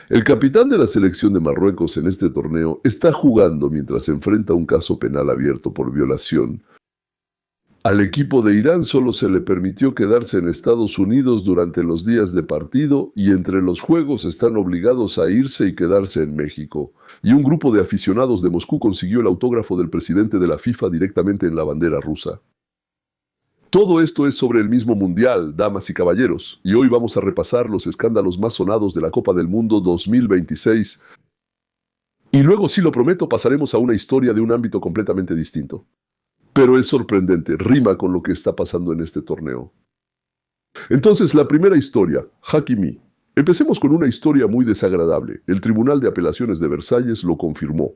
El capitán de la selección de Marruecos en este torneo está jugando mientras se enfrenta a un caso penal abierto por violación. Al equipo de Irán solo se le permitió quedarse en Estados Unidos durante los días de partido y entre los juegos están obligados a irse y quedarse en México. Y un grupo de aficionados de Moscú consiguió el autógrafo del presidente de la FIFA directamente en la bandera rusa. Todo esto es sobre el mismo mundial, damas y caballeros, y hoy vamos a repasar los escándalos más sonados de la Copa del Mundo 2026. Y luego, si lo prometo, pasaremos a una historia de un ámbito completamente distinto. Pero es sorprendente, rima con lo que está pasando en este torneo. Entonces, la primera historia, Hakimi. Empecemos con una historia muy desagradable. El Tribunal de Apelaciones de Versalles lo confirmó.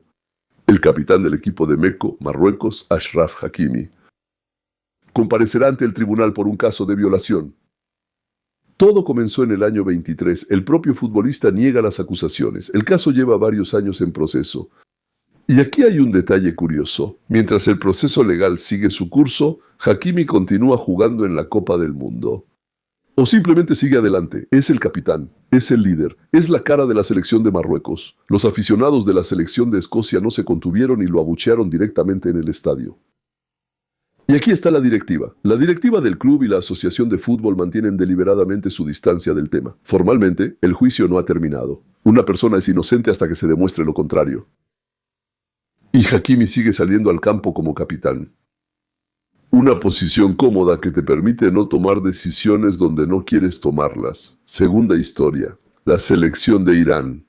El capitán del equipo de Mecco, Marruecos, Achraf Hakimi, comparecerá ante el tribunal por un caso de violación. Todo comenzó en el año 23. El propio futbolista niega las acusaciones. El caso lleva varios años en proceso. Y aquí hay un detalle curioso. Mientras el proceso legal sigue su curso, Hakimi continúa jugando en la Copa del Mundo. O simplemente sigue adelante. Es el capitán, es el líder, es la cara de la selección de Marruecos. Los aficionados de la selección de Escocia no se contuvieron y lo abuchearon directamente en el estadio. Y aquí está la directiva. La directiva del club y la asociación de fútbol mantienen deliberadamente su distancia del tema. Formalmente, el juicio no ha terminado. Una persona es inocente hasta que se demuestre lo contrario. Y Hakimi sigue saliendo al campo como capitán. Una posición cómoda que te permite no tomar decisiones donde no quieres tomarlas. Segunda historia. La selección de Irán.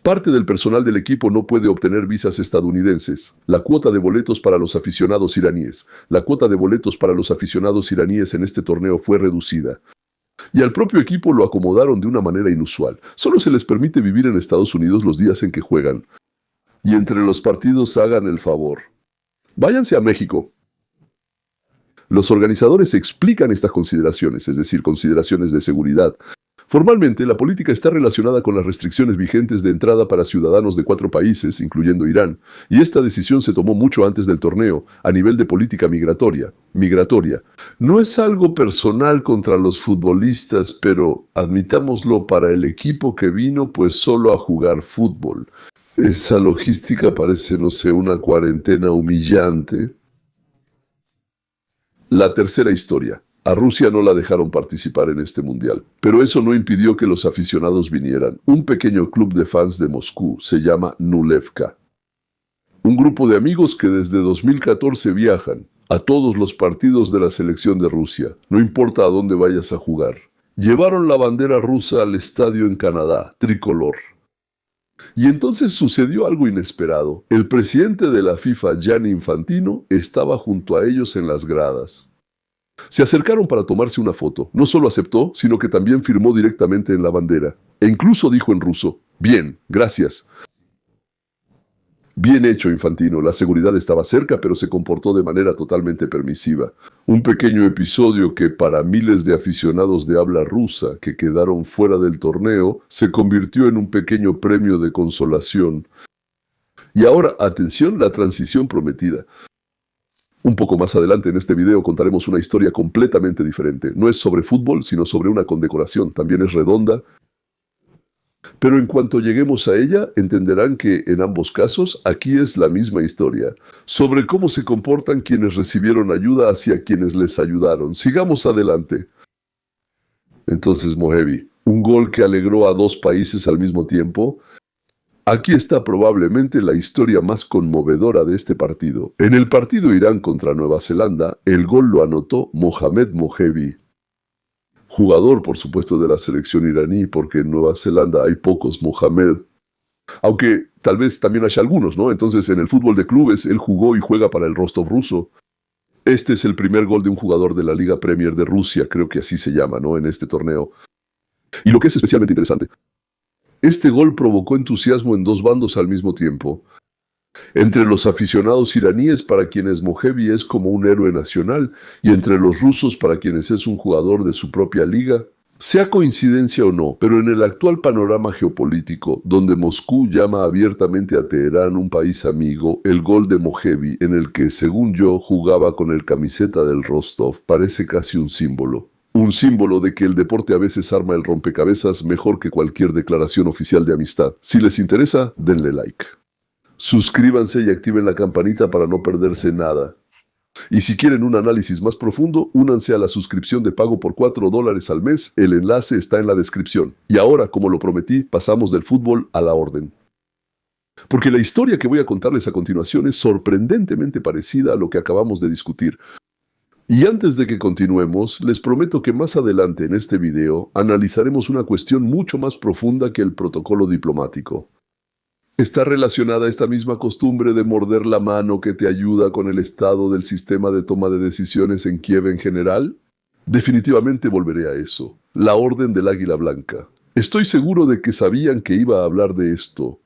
Parte del personal del equipo no puede obtener visas estadounidenses. La cuota de boletos para los aficionados iraníes. La cuota de boletos para los aficionados iraníes en este torneo fue reducida. Y al propio equipo lo acomodaron de una manera inusual. Solo se les permite vivir en Estados Unidos los días en que juegan. Y entre los partidos hagan el favor. Váyanse a México. Los organizadores explican estas consideraciones, es decir, consideraciones de seguridad. Formalmente, la política está relacionada con las restricciones vigentes de entrada para ciudadanos de 4 países, incluyendo Irán, y esta decisión se tomó mucho antes del torneo, a nivel de política migratoria. No es algo personal contra los futbolistas, pero admitámoslo para el equipo que vino pues solo a jugar fútbol. Esa logística parece, no sé, una cuarentena humillante. La tercera historia. A Rusia no la dejaron participar en este mundial, pero eso no impidió que los aficionados vinieran. Un pequeño club de fans de Moscú se llama Nulevka. Un grupo de amigos que desde 2014 viajan a todos los partidos de la selección de Rusia, no importa a dónde vayas a jugar. Llevaron la bandera rusa al estadio en Canadá, tricolor. Y entonces sucedió algo inesperado. El presidente de la FIFA, Gianni Infantino, estaba junto a ellos en las gradas. Se acercaron para tomarse una foto. No solo aceptó, sino que también firmó directamente en la bandera. E incluso dijo en ruso: «Bien, gracias». Bien hecho, Infantino. La seguridad estaba cerca, pero se comportó de manera totalmente permisiva. Un pequeño episodio que para miles de aficionados de habla rusa que quedaron fuera del torneo, se convirtió en un pequeño premio de consolación. Y ahora, atención, la transición prometida. Un poco más adelante en este video contaremos una historia completamente diferente. No es sobre fútbol, sino sobre una condecoración. También es redonda. Pero en cuanto lleguemos a ella, entenderán que, en ambos casos, aquí es la misma historia. Sobre cómo se comportan quienes recibieron ayuda hacia quienes les ayudaron. Sigamos adelante. Entonces, Mohebi, un gol que alegró a 2 países al mismo tiempo. Aquí está probablemente la historia más conmovedora de este partido. En el partido Irán contra Nueva Zelanda, el gol lo anotó Mohamed Mohebi. Jugador, por supuesto, de la selección iraní, porque en Nueva Zelanda hay pocos Mohamed. Aunque tal vez también haya algunos, ¿no? Entonces, en el fútbol de clubes, él jugó y juega para el Rostov ruso. Este es el primer gol de un jugador de la Liga Premier de Rusia, creo que así se llama, ¿no? En este torneo. Y lo que es especialmente interesante, este gol provocó entusiasmo en 2 bandos al mismo tiempo. Entre los aficionados iraníes, para quienes Mohebi es como un héroe nacional, y entre los rusos, para quienes es un jugador de su propia liga. Sea coincidencia o no, pero en el actual panorama geopolítico, donde Moscú llama abiertamente a Teherán un país amigo, el gol de Mohebi, en el que, según yo, jugaba con el camiseta del Rostov, parece casi un símbolo. Un símbolo de que el deporte a veces arma el rompecabezas mejor que cualquier declaración oficial de amistad. Si les interesa, denle like. Suscríbanse y activen la campanita para no perderse nada. Y si quieren un análisis más profundo, únanse a la suscripción de pago por $4 al mes. El enlace está en la descripción. Y ahora, como lo prometí, pasamos del fútbol a la orden. Porque la historia que voy a contarles a continuación es sorprendentemente parecida a lo que acabamos de discutir. Y antes de que continuemos, les prometo que más adelante en este video analizaremos una cuestión mucho más profunda que el protocolo diplomático. ¿Está relacionada esta misma costumbre de morder la mano que te ayuda con el estado del sistema de toma de decisiones en Kiev en general? Definitivamente volveré a eso. La Orden del Águila Blanca. Estoy seguro de que sabían que iba a hablar de esto.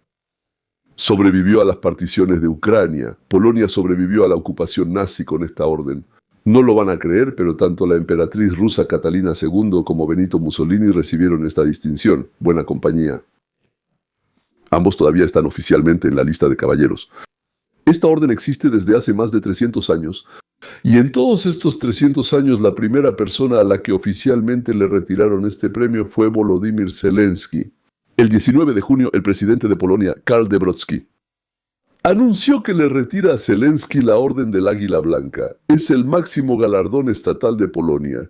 Sobrevivió a las particiones de Ucrania. Polonia sobrevivió a la ocupación nazi con esta orden. No lo van a creer, pero tanto la emperatriz rusa Catalina II como Benito Mussolini recibieron esta distinción. Buena compañía. Ambos todavía están oficialmente en la lista de caballeros. Esta orden existe desde hace más de 300 años, y en todos estos 300 años la primera persona a la que oficialmente le retiraron este premio fue Volodymyr Zelensky. El 19 de junio, el presidente de Polonia, Karl Dębowski, anunció que le retira a Zelensky la Orden del Águila Blanca. Es el máximo galardón estatal de Polonia.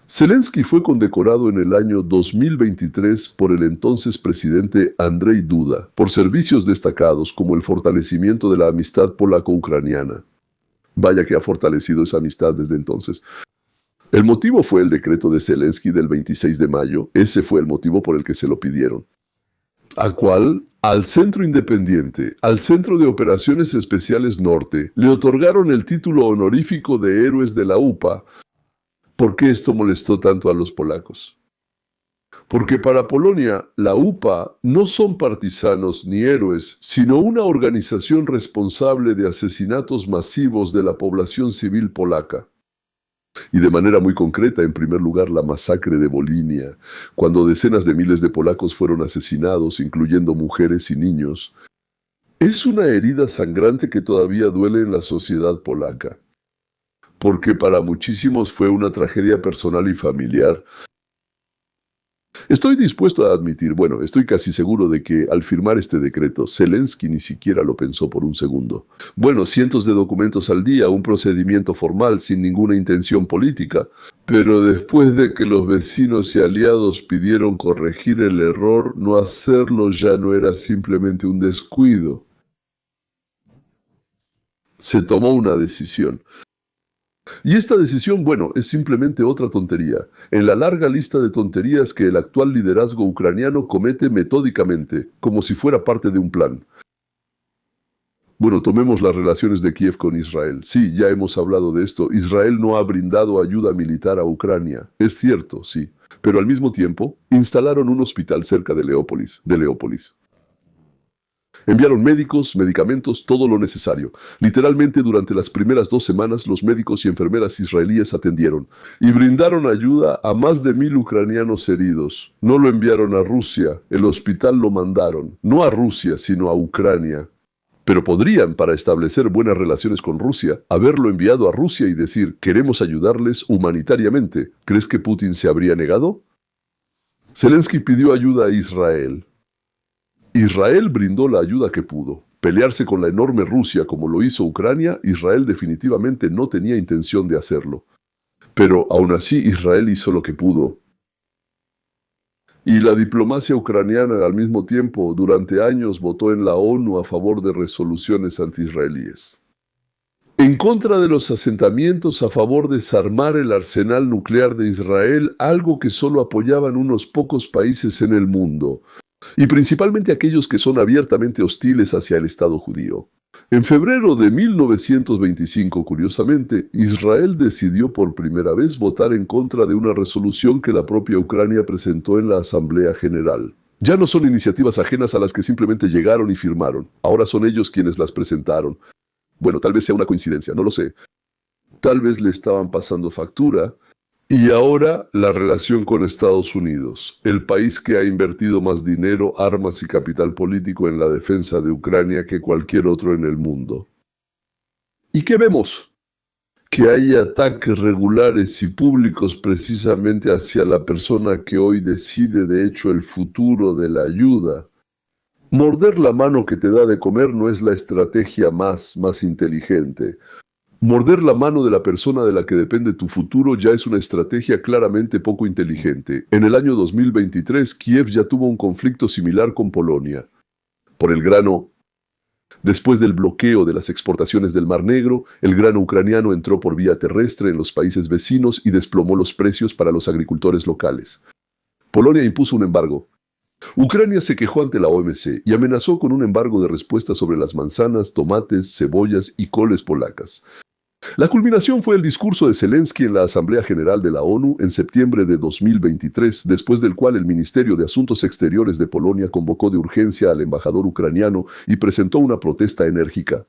Zelensky fue condecorado en el año 2023 por el entonces presidente Andrzej Duda, por servicios destacados como el fortalecimiento de la amistad polaco-ucraniana. Vaya que ha fortalecido esa amistad desde entonces. El motivo fue el decreto de Zelensky del 26 de mayo. Ese fue el motivo por el que se lo pidieron. ¿A cuál? Al Centro Independiente, al Centro de Operaciones Especiales Norte, le otorgaron el título honorífico de Héroes de la UPA. ¿Por qué esto molestó tanto a los polacos? Porque para Polonia, la UPA no son partisanos ni héroes, sino una organización responsable de asesinatos masivos de la población civil polaca. Y de manera muy concreta, en primer lugar, la masacre de Volinia, cuando decenas de miles de polacos fueron asesinados, incluyendo mujeres y niños. Es una herida sangrante que todavía duele en la sociedad polaca, porque para muchísimos fue una tragedia personal y familiar. Estoy dispuesto a admitir, estoy casi seguro de que al firmar este decreto, Zelensky ni siquiera lo pensó por un segundo. Cientos de documentos al día, un procedimiento formal sin ninguna intención política. Pero después de que los vecinos y aliados pidieron corregir el error, no hacerlo ya no era simplemente un descuido. Se tomó una decisión. Y esta decisión, es simplemente otra tontería, en la larga lista de tonterías que el actual liderazgo ucraniano comete metódicamente, como si fuera parte de un plan. Tomemos las relaciones de Kiev con Israel. Sí, ya hemos hablado de esto. Israel no ha brindado ayuda militar a Ucrania. Es cierto, sí. Pero al mismo tiempo, instalaron un hospital cerca de Leópolis. Enviaron médicos, medicamentos, todo lo necesario. Literalmente durante las primeras 2 semanas los médicos y enfermeras israelíes atendieron y brindaron ayuda a más de 1000 ucranianos heridos. No lo enviaron a Rusia, el hospital lo mandaron. No a Rusia, sino a Ucrania. Pero podrían, para establecer buenas relaciones con Rusia, haberlo enviado a Rusia y decir, queremos ayudarles humanitariamente. ¿Crees que Putin se habría negado? Zelensky pidió ayuda a Israel. Israel brindó la ayuda que pudo. Pelearse con la enorme Rusia como lo hizo Ucrania, Israel definitivamente no tenía intención de hacerlo. Pero aún así Israel hizo lo que pudo. Y la diplomacia ucraniana al mismo tiempo, durante años, votó en la ONU a favor de resoluciones anti-israelíes. En contra de los asentamientos a favor de desarmar el arsenal nuclear de Israel, algo que solo apoyaban unos pocos países en el mundo. Y principalmente aquellos que son abiertamente hostiles hacia el Estado judío. En febrero de 1925, curiosamente, Israel decidió por primera vez votar en contra de una resolución que la propia Ucrania presentó en la Asamblea General. Ya no son iniciativas ajenas a las que simplemente llegaron y firmaron. Ahora son ellos quienes las presentaron. Tal vez sea una coincidencia, no lo sé. Tal vez le estaban pasando factura. Y ahora la relación con Estados Unidos, el país que ha invertido más dinero, armas y capital político en la defensa de Ucrania que cualquier otro en el mundo. ¿Y qué vemos? que hay ataques regulares y públicos precisamente hacia la persona que hoy decide de hecho el futuro de la ayuda. Morder la mano que te da de comer no es la estrategia más inteligente. Morder la mano de la persona de la que depende tu futuro ya es una estrategia claramente poco inteligente. En el año 2023, Kiev ya tuvo un conflicto similar con Polonia. Por el grano, después del bloqueo de las exportaciones del Mar Negro, el grano ucraniano entró por vía terrestre en los países vecinos y desplomó los precios para los agricultores locales. Polonia impuso un embargo. Ucrania se quejó ante la OMC y amenazó con un embargo de respuesta sobre las manzanas, tomates, cebollas y coles polacas. La culminación fue el discurso de Zelensky en la Asamblea General de la ONU en septiembre de 2023, después del cual el Ministerio de Asuntos Exteriores de Polonia convocó de urgencia al embajador ucraniano y presentó una protesta enérgica.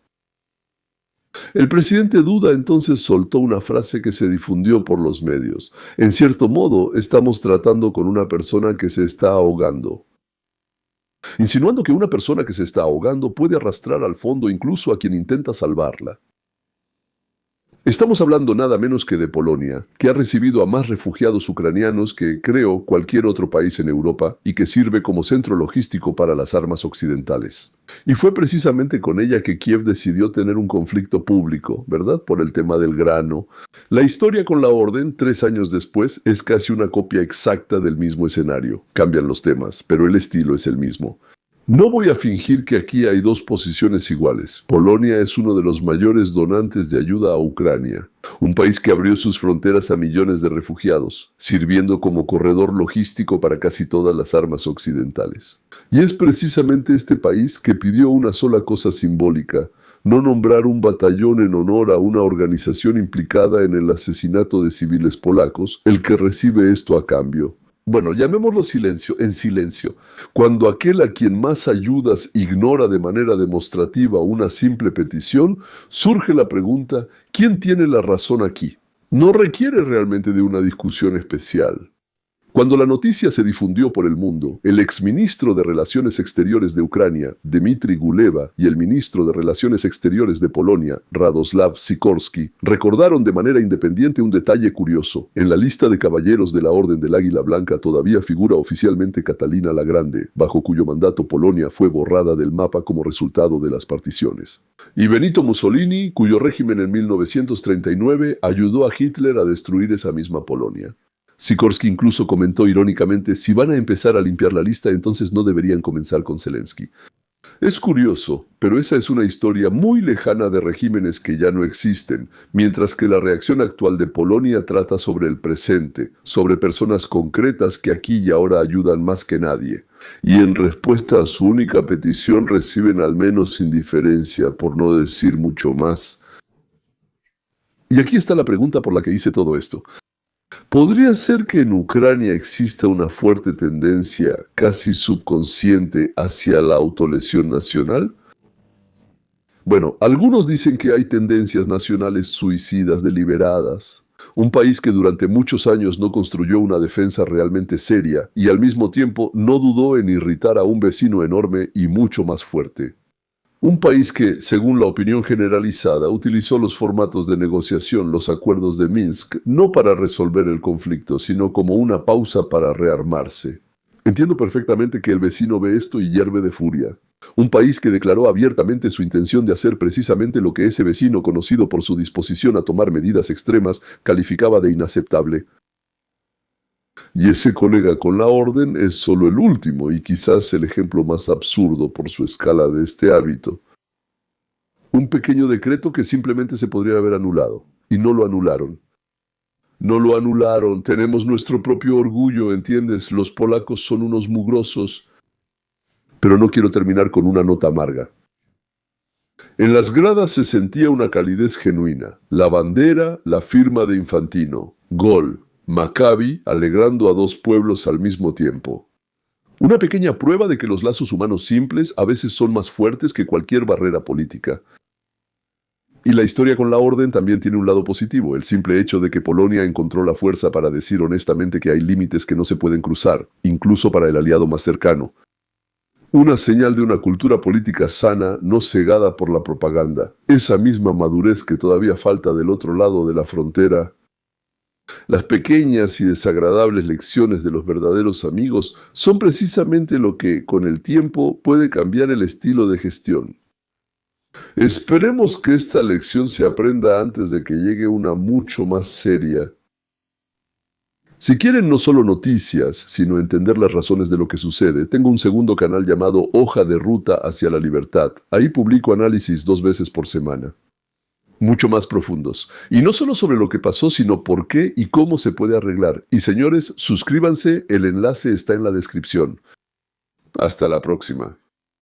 El presidente Duda entonces soltó una frase que se difundió por los medios. En cierto modo, estamos tratando con una persona que se está ahogando. Insinuando que una persona que se está ahogando puede arrastrar al fondo incluso a quien intenta salvarla. Estamos hablando nada menos que de Polonia, que ha recibido a más refugiados ucranianos que, creo, cualquier otro país en Europa y que sirve como centro logístico para las armas occidentales. Y fue precisamente con ella que Kiev decidió tener un conflicto público, ¿verdad? Por el tema del grano. La historia con la orden, 3 años después, es casi una copia exacta del mismo escenario. Cambian los temas, pero el estilo es el mismo. No voy a fingir que aquí hay dos posiciones iguales. Polonia es uno de los mayores donantes de ayuda a Ucrania, un país que abrió sus fronteras a millones de refugiados, sirviendo como corredor logístico para casi todas las armas occidentales. Y es precisamente este país que pidió una sola cosa simbólica: no nombrar un batallón en honor a una organización implicada en el asesinato de civiles polacos, el que recibe esto a cambio. Bueno, llamémoslo en silencio. Cuando aquel a quien más ayudas ignora de manera demostrativa una simple petición, surge la pregunta: ¿quién tiene la razón aquí? No requiere realmente de una discusión especial. Cuando la noticia se difundió por el mundo, el exministro de Relaciones Exteriores de Ucrania, Dmitry Kuleba, y el ministro de Relaciones Exteriores de Polonia, Radoslav Sikorski, recordaron de manera independiente un detalle curioso. En la lista de caballeros de la Orden del Águila Blanca todavía figura oficialmente Catalina la Grande, bajo cuyo mandato Polonia fue borrada del mapa como resultado de las particiones. Y Benito Mussolini, cuyo régimen en 1939 ayudó a Hitler a destruir esa misma Polonia. Sikorski incluso comentó irónicamente: si van a empezar a limpiar la lista, entonces no deberían comenzar con Zelensky. Es curioso, pero esa es una historia muy lejana de regímenes que ya no existen, mientras que la reacción actual de Polonia trata sobre el presente, sobre personas concretas que aquí y ahora ayudan más que nadie. Y en respuesta a su única petición reciben al menos indiferencia, por no decir mucho más. Y aquí está la pregunta por la que hice todo esto. ¿Podría ser que en Ucrania exista una fuerte tendencia, casi subconsciente, hacia la autolesión nacional? Bueno, algunos dicen que hay tendencias nacionales suicidas deliberadas. Un país que durante muchos años no construyó una defensa realmente seria y al mismo tiempo no dudó en irritar a un vecino enorme y mucho más fuerte. Un país que, según la opinión generalizada, utilizó los formatos de negociación, los acuerdos de Minsk, no para resolver el conflicto, sino como una pausa para rearmarse. Entiendo perfectamente que el vecino ve esto y hierve de furia. Un país que declaró abiertamente su intención de hacer precisamente lo que ese vecino, conocido por su disposición a tomar medidas extremas, calificaba de inaceptable. Y ese colega con la orden es solo el último y quizás el ejemplo más absurdo por su escala de este hábito. Un pequeño decreto que simplemente se podría haber anulado, y no lo anularon. No lo anularon, tenemos nuestro propio orgullo, ¿entiendes? Los polacos son unos mugrosos. Pero no quiero terminar con una nota amarga. En las gradas se sentía una calidez genuina. La bandera, la firma de Infantino. Gol. Maccabi alegrando a dos pueblos al mismo tiempo. Una pequeña prueba de que los lazos humanos simples a veces son más fuertes que cualquier barrera política. Y la historia con la orden también tiene un lado positivo: el simple hecho de que Polonia encontró la fuerza para decir honestamente que hay límites que no se pueden cruzar, incluso para el aliado más cercano. Una señal de una cultura política sana, no cegada por la propaganda. Esa misma madurez que todavía falta del otro lado de la frontera. Las pequeñas y desagradables lecciones de los verdaderos amigos son precisamente lo que, con el tiempo, puede cambiar el estilo de gestión. Esperemos que esta lección se aprenda antes de que llegue una mucho más seria. Si quieren no solo noticias, sino entender las razones de lo que sucede, tengo un segundo canal llamado Hoja de Ruta hacia la Libertad. Ahí publico análisis 2 veces por semana. Mucho más profundos. Y no solo sobre lo que pasó, sino por qué y cómo se puede arreglar. Y señores, suscríbanse, el enlace está en la descripción. Hasta la próxima.